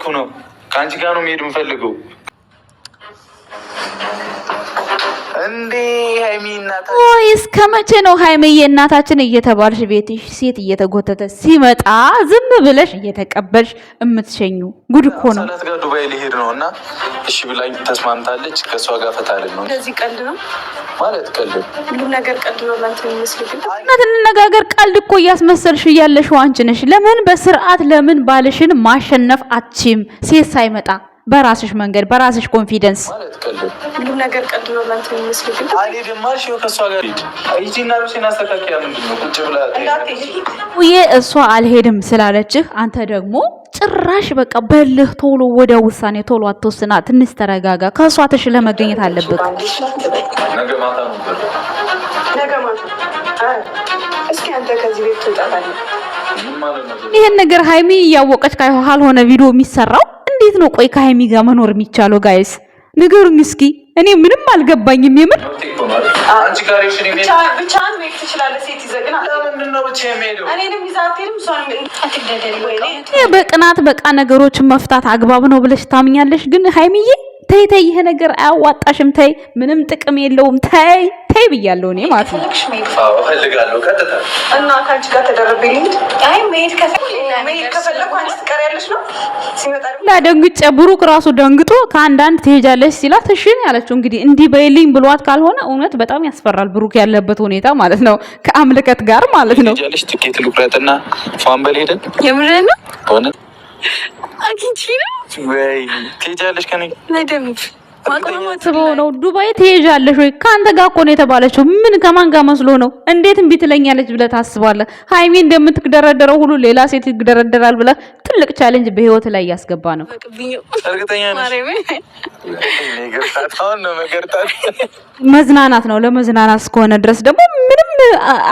እያልኩ ነው። ከአንቺ ጋር ነው መሄድ የምፈልገው። እንዴ ሃይሚ እናታችን ወይ እስከ መቼ ነው ሃይሚዬ እናታችን እየተባልሽ ቤትሽ ሴት እየተጎተተ ሲመጣ ዝም ብለሽ እየተቀበልሽ የምትሸኙ? ጉድ እኮ ነው። ሰላት ጋር ዱባይ ሊሄድ ነው እና እሺ ብላኝ ተስማምታለች። ከእሷ ጋር ፈታልን ነው። እንደዚህ ቀልድ ነው ማለት ቀልድ፣ ሁሉም ነገር ቀልድ ነው ላንተ የሚመስልህ? እውነት እንነጋገር፣ ቀልድ እኮ እያስመሰልሽ እያለሽው አንቺ ነሽ። ለምን በስርዓት ለምን ባልሽን ማሸነፍ አትችይም? ሴት ሳይመጣ በራስሽ መንገድ በራስሽ ኮንፊደንስ ማለት ቀልድ፣ ሁሉም ነገር ቀልድ ነው ላንተ የሚመስልህ? አልሄድም ማርሽ ከእሷ ጋር ሂድ። አይጂና ሩሲና አስተካክያ ምንድን ነው ቁጭ ብላ እሷ አልሄድም ስላለችህ አንተ ደግሞ ጭራሽ በቃ በልህ ቶሎ ወደ ውሳኔ ቶሎ አትወስና። ትንሽ ተረጋጋ። ከእሷ ተሽለ መገኘት አለበት። ነገ ማታ ነው ነገ ማታ እስኪ አንተ ከዚህ ቤት ትወጣለህ። ይሄን ነገር ሃይሚ እያወቀች ካልሆነ ቪዲዮ የሚሰራው እንዴት ነው? ቆይ ከሃይሚ ጋር መኖር የሚቻለው ጋይስ ንገሩኝ እስኪ። እኔ ምንም አልገባኝም የምር። አንቺ ጋር ይሽሪ ሜል ብቻህን መሄድ ትችላለህ። ሴት ይዘህ ግን ለምንድን ነው ብቻ የሚሄደው? እኔንም ይዘህ አትሄድም? እሷንም አትግደደል ወይ? በቅናት በቃ ነገሮችን መፍታት አግባብ ነው ብለሽ ታምኛለሽ? ግን ሃይሚዬ ተይ ተይ፣ ይሄ ነገር አያዋጣሽም። ተይ፣ ምንም ጥቅም የለውም። ተይ ተይ ብያለሁ እኔ ማለት ነው። አዎ እፈልጋለሁ። ቀጥታ እና ካንቺ ጋር ተደረበልኝ። አይ መሄድ ከፈለኩ አንቺ ትቀሪያለሽ ነው ሲመጣ ላደንግጬ። ብሩክ ራሱ ደንግጦ ከአንዳንድ ትሄጃለሽ ሲላት እሺ ነው ያለችው። እንግዲህ እንዲህ በይልኝ ብሏት ካልሆነ እውነት በጣም ያስፈራል ብሩክ ያለበት ሁኔታ ማለት ነው። ከአምልከት ጋር ማለት ነው። ትሄጃለሽ፣ ትኬት ልቁረጥና ፋንበል ሄደን የምሬን ነው ሆነ አግኝቼ ነው ወይ ትሄጃለሽ ከኔ ለደምብ ማቆማጥበው ነው። ዱባይ ትሄጃለሽ ወይ? ካንተ ጋር እኮ ነው የተባለችው። ምን ከማን ጋር መስሎ ነው? እንዴት እምቢ ትለኛለች ብለህ ታስባለህ? ሃይሚ እንደምትደረደረው ሁሉ ሌላ ሴት ይደረደራል ብለህ ትልቅ ቻሌንጅ በህይወት ላይ ያስገባ ነው። እርግጠኛ ነሽ? መዝናናት ነው። ለመዝናናት እስከሆነ ድረስ ደግሞ ምንም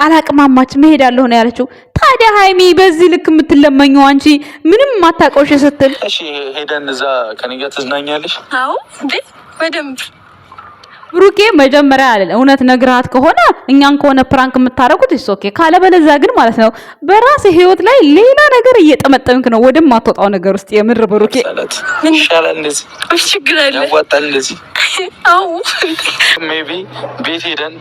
አላቅማማች መሄዳለሁ ነው ያለችው። ታዲያ ሃይሚ በዚህ ልክ የምትለመኘው አንቺ ምንም ማታውቀውሽ ስትል እሺ ሄደን እዛ ከኔ ጋር ትዝናኛለሽ? አዎ እንዴ በደንብ ብሩኬ መጀመሪያ አለ እውነት ነግራት ከሆነ እኛን ከሆነ ፕራንክ የምታረጉት እሱ ኦኬ። ካለበለዛ ግን ማለት ነው በራስ ህይወት ላይ ሌላ ነገር እየጠመጠምክ ነው ወደማትወጣው ነገር ውስጥ። የምር ብሩኬ ይሻላል እንደዚህ ችግር አለ ያዋጣል እንደዚህ። አዎ ሜቢ ቤት ሄደን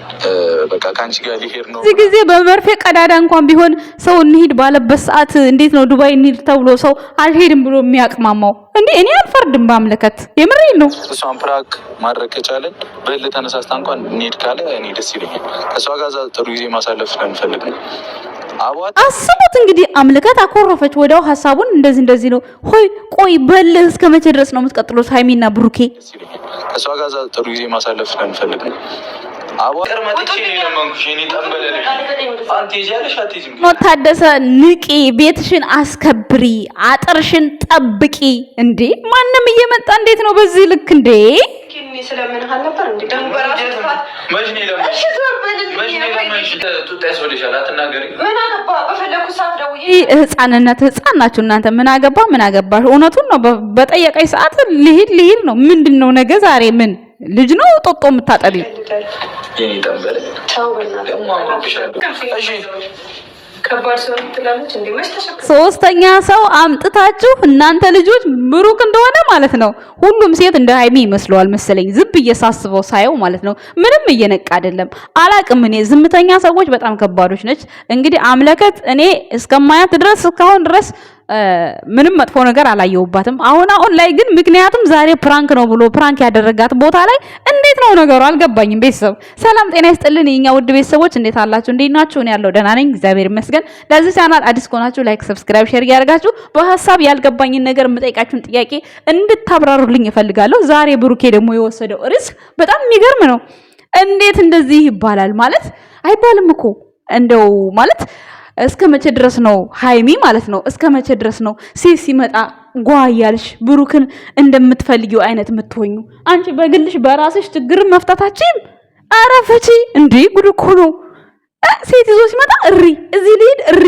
በቃ ካንቺ ጋር ሊሄድ ነው። እዚህ ጊዜ በመርፌ ቀዳዳ እንኳን ቢሆን ሰው እንሂድ ባለበት ሰዓት እንዴት ነው ዱባይ እንሂድ ተብሎ ሰው አልሄድም ብሎ የሚያቅማማው? እንዴ እኔ አልፈርድም በአምልከት የምሬን ነው። እሷን ፕራንክ ማድረግ ከቻለን በል ተነሳስታ እንኳን እንሂድ ካለ እኔ ደስ ይለኛል። ከእሷ ጋር ጥሩ ጊዜ ማሳለፍ ስለምፈልግ ነው። አስቡት እንግዲህ አምልከት አኮረፈች ወዲያው ሀሳቡን እንደዚህ ነው። ሆይ ቆይ በል እስከ መቼ ድረስ ነው የምትቀጥሉት ሃይሚና ብሩኬ? ከእሷ ጋር ጥሩ ጊዜ ማሳለፍ ስለምፈልግ ነው። ታደሰ ንቂ፣ ቤትሽን አስከብሪ፣ አጥርሽን ጠብቂ። እንዴ ማንም እየመጣ እንዴት ነው በዚህ ልክ እንዴ? ህፃንነት ህፃን ናችሁ እናንተ። ምን አገባሽ? እውነቱን ነው። በጠየቀኝ ሰዓት ልሂድ ነው። ምንድን ነው ነገ ዛሬ ምን ልጅ ነው ጦጦ የምታጠቢ? ሶስተኛ ሰው አምጥታችሁ እናንተ ልጆች ብሩክ እንደሆነ ማለት ነው። ሁሉም ሴት እንደ ሃይሚ ይመስለዋል መሰለኝ። ዝም እየሳስበው ሳየው ማለት ነው። ምንም እየነቃ አይደለም። አላቅም እኔ ዝምተኛ ሰዎች በጣም ከባዶች ነች። እንግዲህ አምለከት እኔ እስከማያት ድረስ እስካሁን ድረስ ምንም መጥፎ ነገር አላየውባትም። አሁን ላይ ግን ምክንያቱም ዛሬ ፕራንክ ነው ብሎ ፕራንክ ያደረጋት ቦታ ላይ እንዴት ነው ነገሩ አልገባኝም። ቤተሰብ ሰላም ጤና ይስጥልን የኛ ውድ ቤተሰቦች እንዴት አላችሁ? እንዴት ናችሁ? እኔ ያለው ደህና ነኝ እግዚአብሔር ይመስገን። ለዚህ ቻናል አዲስ ከሆናችሁ ላይክ፣ ሰብስክራይብ፣ ሼር ያደርጋችሁ በሐሳብ ያልገባኝን ነገር የምጠይቃችሁን ጥያቄ እንድታብራሩልኝ እፈልጋለሁ። ዛሬ ብሩኬ ደግሞ የወሰደው ርዕስ በጣም የሚገርም ነው። እንዴት እንደዚህ ይባላል ማለት አይባልም እኮ እንደው ማለት እስከ መቼ ድረስ ነው ሃይሚ ማለት ነው? እስከ መቼ ድረስ ነው ሴት ሲመጣ ጓያልሽ ብሩክን እንደምትፈልጊው አይነት የምትሆኙ? አንቺ በግልሽ በራስሽ ችግር መፍታታችን አረፈቺ እንዴ? ጉድ እኮ ነው። ሴት ይዞ ሲመጣ እሪ እዚህ ልሂድ እሪ።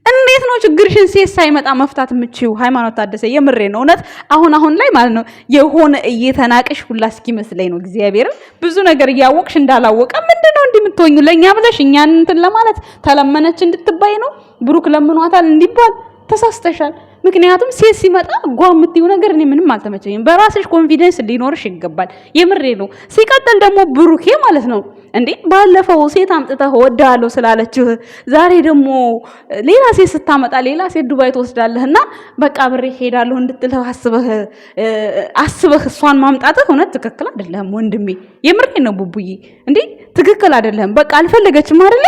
እንዴት ነው ችግርሽን ሴት ሳይመጣ መፍታት የምትችይው? ሃይማኖት ታደሰ የምሬ ነው እውነት። አሁን ላይ ማለት ነው የሆነ እየተናቅሽ ሁላ እስኪመስለኝ ነው። እግዚአብሔርን ብዙ ነገር እያወቅሽ እንዳላወቀ ምንድነው እንደምትሆኙ? ለኛ ብለሽ እኛን እንትን ለማለት ተለመነች እንድትባይ ነው። ብሩክ ለምኗታል እንዲባል ተሳስተሻል። ምክንያቱም ሴት ሲመጣ ጓ የምትይው ነገር እኔ ምንም አልተመቸኝም። በራስሽ ኮንፊደንስ ሊኖርሽ ይገባል። የምሬ ነው። ሲቀጥል ደግሞ ብሩኬ ማለት ነው እንዴ ባለፈው ሴት አምጥተህ ወዳለሁ ስላለችህ ዛሬ ደግሞ ሌላ ሴት ስታመጣ ሌላ ሴት ዱባይ ትወስዳለህና በቃ ብሬ ሄዳለሁ እንድትልህ አስበህ እሷን ማምጣትህ እውነት ትክክል አይደለም ወንድሜ። የምሬ ነው ቡቡዬ፣ እንዴ ትክክል አይደለም። በቃ አልፈለገችም አይደለ?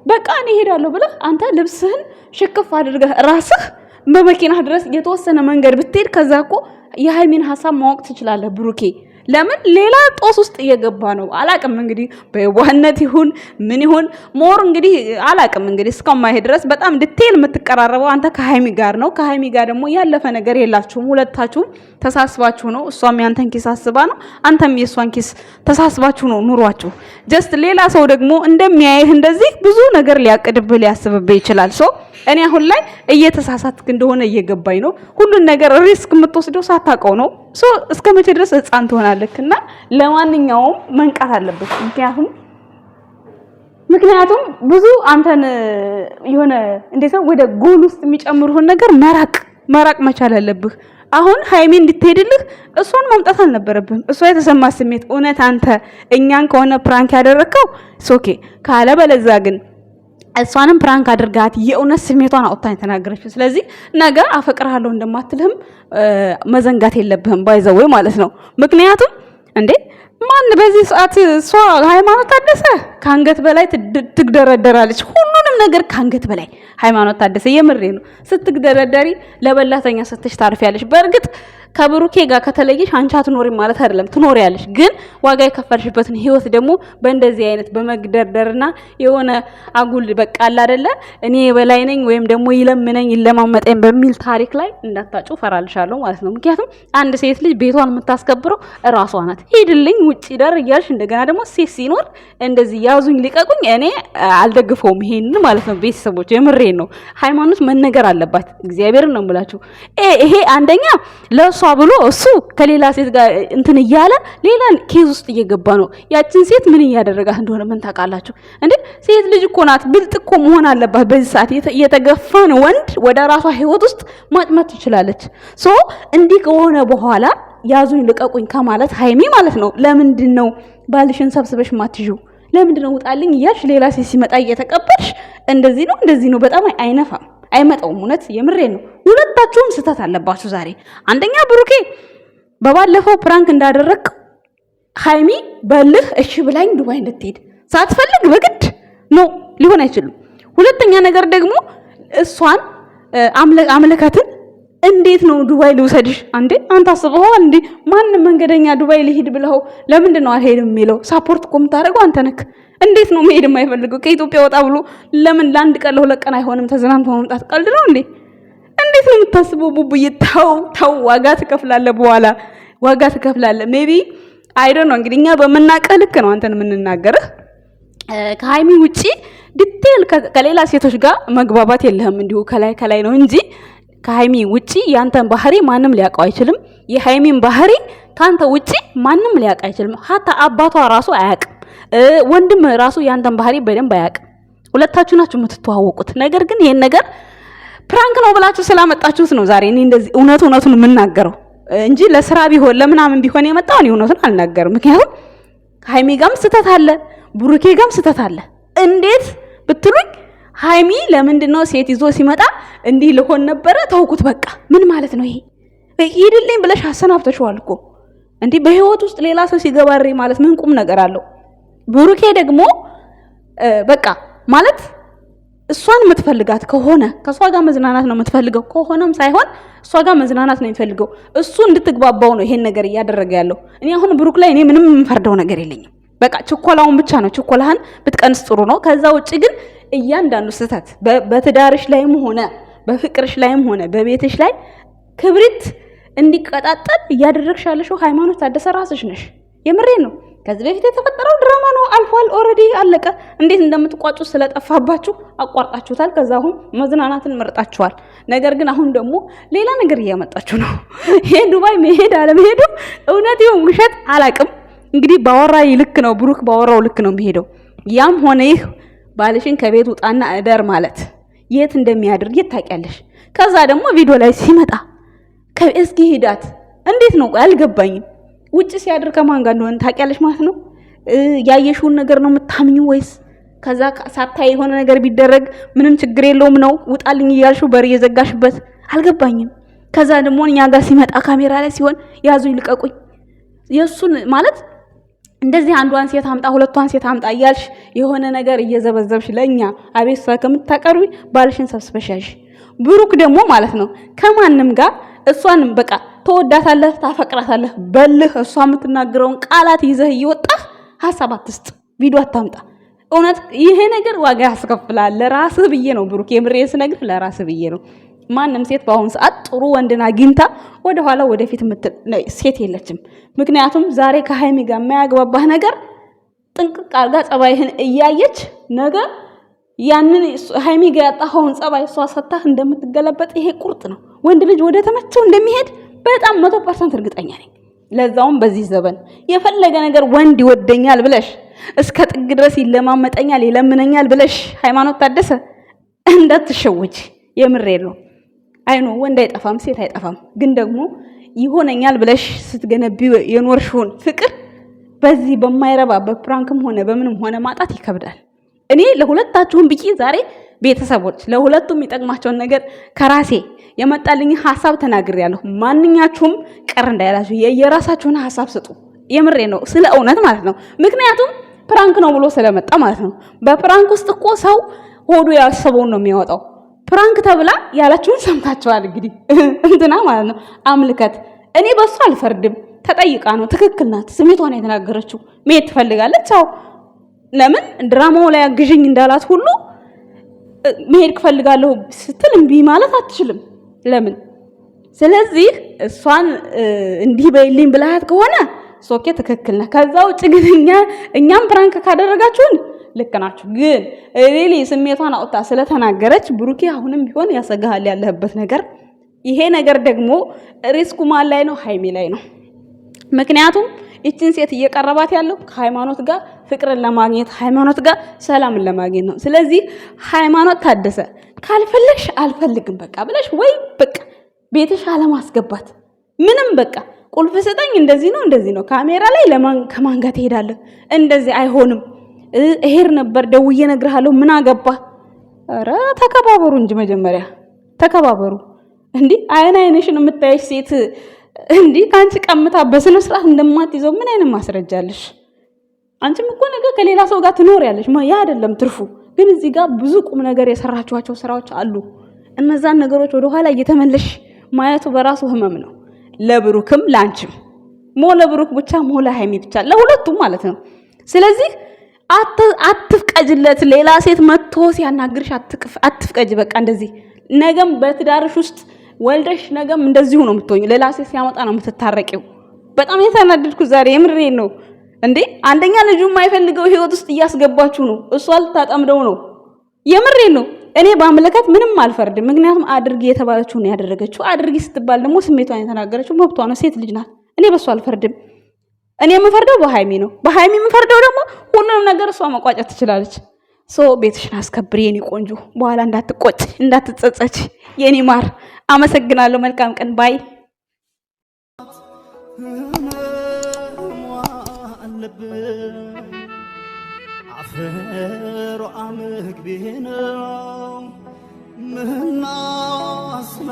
በቃ እኔ ሄዳለሁ ብለህ አንተ ልብስህን ሽክፍ አድርገህ ራስህ በመኪና ድረስ የተወሰነ መንገድ ብትሄድ ከዛ እኮ የሃይሚን ሐሳብ ማወቅ ትችላለህ ብሩኬ። ለምን ሌላ ጦስ ውስጥ እየገባ ነው? አላቅም እንግዲህ በዋህነት ይሁን ምን ይሁን ሞር እንግዲህ አላቅም እንግዲህ እስከማይሄ ድረስ በጣም ዲቴል የምትቀራረበው አንተ ከሃይሚ ጋር ነው። ከሃይሚ ጋር ደግሞ ያለፈ ነገር የላችሁም። ሁለታችሁም ተሳስባችሁ ነው። እሷም ያንተን ኪስ አስባ ነው፣ አንተም የሷን ኪስ ተሳስባችሁ ነው ኑሯችሁ። ጀስት ሌላ ሰው ደግሞ እንደሚያይህ እንደዚህ ብዙ ነገር ሊያቅድብህ ሊያስብብህ ይችላል። ሶ እኔ አሁን ላይ እየተሳሳትክ እንደሆነ እየገባኝ ነው። ሁሉን ነገር ሪስክ የምትወስደው ሳታውቀው ነው። ሶ እስከ መቼ ድረስ ህፃን ትሆናለህ? እና ለማንኛውም መንቃት አለበት። ምክንያቱም ብዙ አንተን የሆነ እንዴት ነው ወደ ጎል ውስጥ የሚጨምሩህን ነገር መራቅ መቻል አለብህ። አሁን ሃይሚ እንድትሄድልህ እሷን ማምጣት አልነበረብህም። እሷ የተሰማ ስሜት እውነት አንተ እኛን ከሆነ ፕራንክ ያደረከው ሶኬ ካለ በለዛ ግን እሷንም ፕራንክ አድርጋት የእውነት ስሜቷን አውጥታ የተናገረችው። ስለዚህ ነገ አፈቅርሃለሁ እንደማትልህም መዘንጋት የለብህም ባይዘው ማለት ነው። ምክንያቱም እንዴ ማን በዚህ ሰዓት እሷ ሃይማኖት ታደሰ ከአንገት በላይ ትግደረደራለች። ሁሉንም ነገር ከአንገት በላይ ሃይማኖት ታደሰ የምሬ ነው። ስትግደረደሪ ለበላተኛ ስትሽ ታርፊያለሽ። በእርግጥ ከብሩኬ ጋር ከተለየሽ አንቺ አትኖሪም ማለት አይደለም፣ ትኖሪያለሽ። ግን ዋጋ የከፈልሽበትን ህይወት ደግሞ በእንደዚህ አይነት በመግደርደርና የሆነ አጉል በቃ አለ አይደለ እኔ በላይ ነኝ ወይም ደግሞ ይለምነኝ ይለማመጠኝ በሚል ታሪክ ላይ እንዳታጩ ፈራልሻለሁ ማለት ነው። ምክንያቱም አንድ ሴት ልጅ ቤቷን የምታስከብረው እራሷ ናት። ሂድልኝ ውጪ ዳር እያልሽ እንደገና ደግሞ ሴት ሲኖር እንደዚህ ያዙኝ ሊቀቁኝ እኔ አልደግፈውም ይሄን ማለት ነው። ቤተሰቦች የምሬን ነው። ሃይማኖት መነገር አለባት። እግዚአብሔርን ነው የምላችሁ። ይሄ አንደኛ ለሷ ብሎ እሱ ከሌላ ሴት ጋር እንትን እያለ ሌላ ኬዝ ውስጥ እየገባ ነው። ያችን ሴት ምን እያደረጋት እንደሆነ ምን ታውቃላችሁ እንዴ? ሴት ልጅ እኮ ናት። ብልጥ እኮ መሆን አለባት። በዚህ ሰዓት የተገፋን ወንድ ወደ ራሷ ህይወት ውስጥ ማጥመት ትችላለች። ሶ እንዲህ ከሆነ በኋላ ያዙኝ ልቀቁኝ ከማለት ሃይሚ ማለት ነው ለምንድን ነው ባልሽን ሰብስበሽ ማትጂው? ለምንድን ነው ውጣልኝ እያልሽ ሌላ ሴት ሲመጣ እየተቀበልሽ እንደዚህ ነው? በጣም አይነፋም፣ አይመጣውም። እውነት የምሬን ነው። ሁለታችሁም ስህተት አለባችሁ ዛሬ። አንደኛ ብሩኬ በባለፈው ፕራንክ እንዳደረግ ሃይሚ በልህ እሺ ብላኝ ዱባይ እንድትሄድ ሳትፈልግ በግድ ነው ሊሆን አይችልም። ሁለተኛ ነገር ደግሞ እሷን አምለካትን እንዴት ነው ዱባይ ልውሰድሽ? አንዴ አንተ አስበኸዋል እንዴ? ማንም መንገደኛ ዱባይ ልሂድ ብለው ለምንድን ነው አልሄድም የሚለው? ሳፖርት እኮ የምታደርገው አንተ ነህ። እንዴት ነው መሄድ የማይፈልገው? ከኢትዮጵያ ወጣ ብሎ ለምን ለአንድ ቀን ለሁለት ቀን አይሆንም ተዝናንቶ መምጣት? ቀልድ ነው እንዴ? እንዴት ነው የምታስበው? ቡቡዬ ተው፣ ዋጋ ትከፍላለህ፣ በኋላ ዋጋ ትከፍላለህ። ሜቢ አይዶን ነው እንግዲህ እኛ በምናውቅህ ልክ ነው አንተን የምንናገርህ። ከሃይሚ ውጪ ዲቴል ከሌላ ሴቶች ጋር መግባባት የለህም። እንዲሁ ከላይ ነው እንጂ ከሃይሚ ውጪ ያንተን ባህሪ ማንም ሊያውቀው አይችልም። የሃይሚን ባህሪ ካንተ ውጪ ማንም ሊያውቅ አይችልም። ሀታ አባቷ ራሱ አያውቅም። ወንድም ራሱ ያንተን ባህሪ በደንብ አያውቅም። ሁለታችሁ ናችሁ የምትተዋወቁት። ነገር ግን ይሄን ነገር ፕራንክ ነው ብላችሁ ስላመጣችሁት ነው ዛሬ እኔ እንደዚህ እውነቱን የምናገረው እንጂ ለስራ ቢሆን ለምናምን ቢሆን የመጣው እኔ እውነቱን አልናገርም። ምክንያቱም ሃይሚ ጋም ስተት አለ፣ ብሩኬ ጋም ስተት አለ። እንዴት ብትሉኝ ሃይሚ ለምንድነው ሴት ይዞ ሲመጣ እንዲህ ልሆን ነበረ ተውኩት በቃ ምን ማለት ነው ይሄ? ሂድልኝ ብለሽ አሰናብተሽዋል እኮ እንዴ። በህይወት ውስጥ ሌላ ሰው ሲገባሪ ማለት ምን ቁም ነገር አለው? ብሩኬ ደግሞ በቃ ማለት እሷን የምትፈልጋት ከሆነ ከሷ ጋር መዝናናት ነው የምትፈልገው ከሆነም ሳይሆን እሷ ጋር መዝናናት ነው የሚፈልገው። እሱ እንድትግባባው ነው ይሄን ነገር እያደረገ ያለው። እኔ አሁን ብሩክ ላይ እኔ ምንም የምፈርደው ነገር የለኝም። በቃ ችኮላውን ብቻ ነው። ችኮላህን ብትቀንስ ጥሩ ነው። ከዛ ውጪ ግን እያንዳንዱ ስህተት በትዳርሽ ላይም ሆነ በፍቅርሽ ላይም ሆነ በቤትሽ ላይ ክብሪት እንዲቀጣጠል እያደረግሽ ያለሽው ሃይማኖት ታደሰ ራስሽ ነሽ። የምሬን ነው። ከዚህ በፊት የተፈጠረው ድራማ ነው፣ አልፏል፣ ኦልሬዲ አለቀ። እንዴት እንደምትቋጩ ስለጠፋባችሁ አቋርጣችሁታል። ከዛ አሁን መዝናናትን መርጣችኋል። ነገር ግን አሁን ደግሞ ሌላ ነገር እያመጣችሁ ነው። ይሄ ዱባይ መሄድ አለመሄዱ እውነት ይሁን ውሸት አላቅም። እንግዲህ ባወራው ልክ ነው፣ ብሩክ ባወራው ልክ ነው የሚሄደው። ያም ሆነ ይህ ባልሽን ከቤት ውጣና እደር ማለት የት እንደሚያደርግ የት ታውቂያለሽ? ከዛ ደግሞ ቪዲዮ ላይ ሲመጣ እስኪ ሂዳት እንዴት ነው አልገባኝም። ውጭ ሲያድር ከማን ጋር እንደሆነ ታውቂያለሽ ማለት ነው? ያየሽውን ነገር ነው የምታምኚው ወይስ ከዛ ሳታይ የሆነ ነገር ቢደረግ ምንም ችግር የለውም ነው ውጣልኝ እያልሽው በር እየዘጋሽበት? አልገባኝም። ከዛ ደግሞ እኛ ጋር ሲመጣ ካሜራ ላይ ሲሆን ያዙኝ ልቀቁኝ የሱን ማለት እንደዚህ አንዷን ሴት አምጣ ሁለቷን ሴት አምጣ እያልሽ የሆነ ነገር እየዘበዘብሽ ለኛ አቤት ከምታቀርቢ ባልሽን ሰብስበሻሽ። ብሩክ ደግሞ ማለት ነው ከማንም ጋር እሷንም በቃ ተወዳታለህ ታፈቅራታለህ በልህ እሷ የምትናገረውን ቃላት ይዘህ እየወጣህ ሐሳብ አትስጥ፣ ቪዲዮ አታምጣ። እውነት ይሄ ነገር ዋጋ ያስከፍላል። ለራስህ ብዬ ነው ብሩክ፣ የምሬን ስነግርህ ለራስህ ብዬ ነው። ማንም ሴት በአሁን ሰዓት ጥሩ ወንድና አግኝታ ወደ ኋላ ወደፊት የምትል ሴት የለችም። ምክንያቱም ዛሬ ከሃይሚ ጋር የማያግባባህ ነገር ጥንቅቅ አርጋ ጸባይህን እያየች ነገር ያንን ሃይሚ ጋር ያጣኸውን ጸባይ እሷ ሰታህ እንደምትገለበጥ ይሄ ቁርጥ ነው። ወንድ ልጅ ወደ ተመቸው እንደሚሄድ በጣም 100% እርግጠኛ ነኝ። ለዛውም በዚህ ዘበን የፈለገ ነገር ወንድ ይወደኛል ብለሽ እስከ ጥግ ድረስ ይለማመጠኛል ይለምነኛል ብለሽ ሃይማኖት ታደሰ እንዳትሸወጂ፣ የምሬ ነው። አይኖ ወንድ አይጠፋም ሴት አይጠፋም፣ ግን ደግሞ ይሆነኛል ብለሽ ስትገነቢ የኖርሽውን ፍቅር በዚህ በማይረባ በፕራንክም ሆነ በምንም ሆነ ማጣት ይከብዳል። እኔ ለሁለታችሁም ብቻ ዛሬ ቤተሰቦች ለሁለቱም የሚጠቅማቸውን ነገር ከራሴ የመጣልኝ ሐሳብ ተናግሬያለሁ። ማንኛችሁም ቀር እንዳይላችሁ የየራሳችሁን ሐሳብ ስጡ። የምሬ ነው፣ ስለ እውነት ማለት ነው። ምክንያቱም ፕራንክ ነው ብሎ ስለመጣ ማለት ነው። በፕራንክ ውስጥ እኮ ሰው ሆዱ ያሰበውን ነው የሚያወጣው። ፕራንክ ተብላ ያላችሁን ሰምታችኋል። እንግዲህ እንትና ማለት ነው አምልከት። እኔ በሱ አልፈርድም። ተጠይቃ ነው፣ ትክክል ናት። ስሜቷን የተናገረችው መሄድ ትፈልጋለች። አዎ ለምን ድራማው ላይ አግዥኝ እንዳላት ሁሉ መሄድ ፈልጋለሁ ስትል እምቢ ማለት አትችልም። ለምን? ስለዚህ እሷን እንዲህ በይልኝ ብለሃት ከሆነ ሶኬ ትክክል ነህ። ከዛ ውጭ ግን እኛም ፕራንክ ካደረጋችሁን ልክ ናችሁ። ግን ሪሊ ስሜቷን አውጣ ስለተናገረች ብሩኬ አሁንም ቢሆን ያሰጋሃል ያለህበት ነገር። ይሄ ነገር ደግሞ ሪስኩ ማን ላይ ነው? ሃይሚ ላይ ነው። ምክንያቱም እቺን ሴት እየቀረባት ያለው ከሃይማኖት ጋር ፍቅርን ለማግኘት ሃይማኖት ጋር ሰላምን ለማግኘት ነው። ስለዚህ ሃይማኖት ታደሰ ካልፈለግሽ አልፈልግም በቃ ብለሽ ወይ በቃ ቤትሽ አለማስገባት ምንም በቃ ቁልፍ ስጠኝ እንደዚህ ነው ካሜራ ላይ ከማን ጋር ትሄዳለህ? እንደዚህ አይሆንም። እሄድ ነበር ደውዬ እነግርሃለሁ ምን አገባ? ኧረ ተከባበሩ እንጂ መጀመሪያ ተከባበሩ። እንዴ አይንሽን የምታይሽ ሴት እንዴ ካንቺ ቀምታ በስነ ስርዓት እንደማትይዘው ምን አይነት ማስረጃለሽ? አንቺም እኮ ነገ ከሌላ ሰው ጋር ትኖሪያለሽ። ያ አይደለም ትርፉ። ግን እዚህ ጋር ብዙ ቁም ነገር የሰራችኋቸው ስራዎች አሉ። እነዛን ነገሮች ወደ ኋላ እየተመለሽ ማየቱ በራሱ ህመም ነው። ለብሩክም ላንቺም ለብሩክ ብቻ ለሃይሚ ብቻ ለሁለቱም ማለት ነው። ስለዚህ አትፍቀጅለት። ሌላ ሴት መጥቶ ሲያናግርሽ አትፍቀጅ። በቃ እንደዚህ ነገም በትዳርሽ ውስጥ ወልደሽ ነገም እንደዚሁ ነው የምትሆኚ። ሌላ ሴት ሲያመጣ ነው የምትታረቂው። በጣም የተናደድኩት ዛሬ የምሬን ነው። እንዴ አንደኛ ልጁ የማይፈልገው ህይወት ውስጥ እያስገባችሁ ነው። እሷ ልታጠምደው ነው። የምሬን ነው። እኔ በአመለካከት ምንም አልፈርድም። ምክንያቱም አድርጊ የተባለችው ነው ያደረገችው። አድርጊ ስትባል ደግሞ ስሜቷን የተናገረችው መብቷ ነው። ሴት ልጅ ናት። እኔ በሷ አልፈርድም። እኔ የምፈርደው በሃይሚ ነው። በሃይሚ የምፈርደው ደግሞ ሁሉንም ነገር እሷ መቋጨት ትችላለች። ቤትሽን አስከብሪ የኔ ቆንጆ። በኋላ እንዳትቆጭ እንዳትጸጸች የኔ ማር። አመሰግናለሁ። መልካም ቀን ባይ አፈሮ አመግቤ ነው ምናስና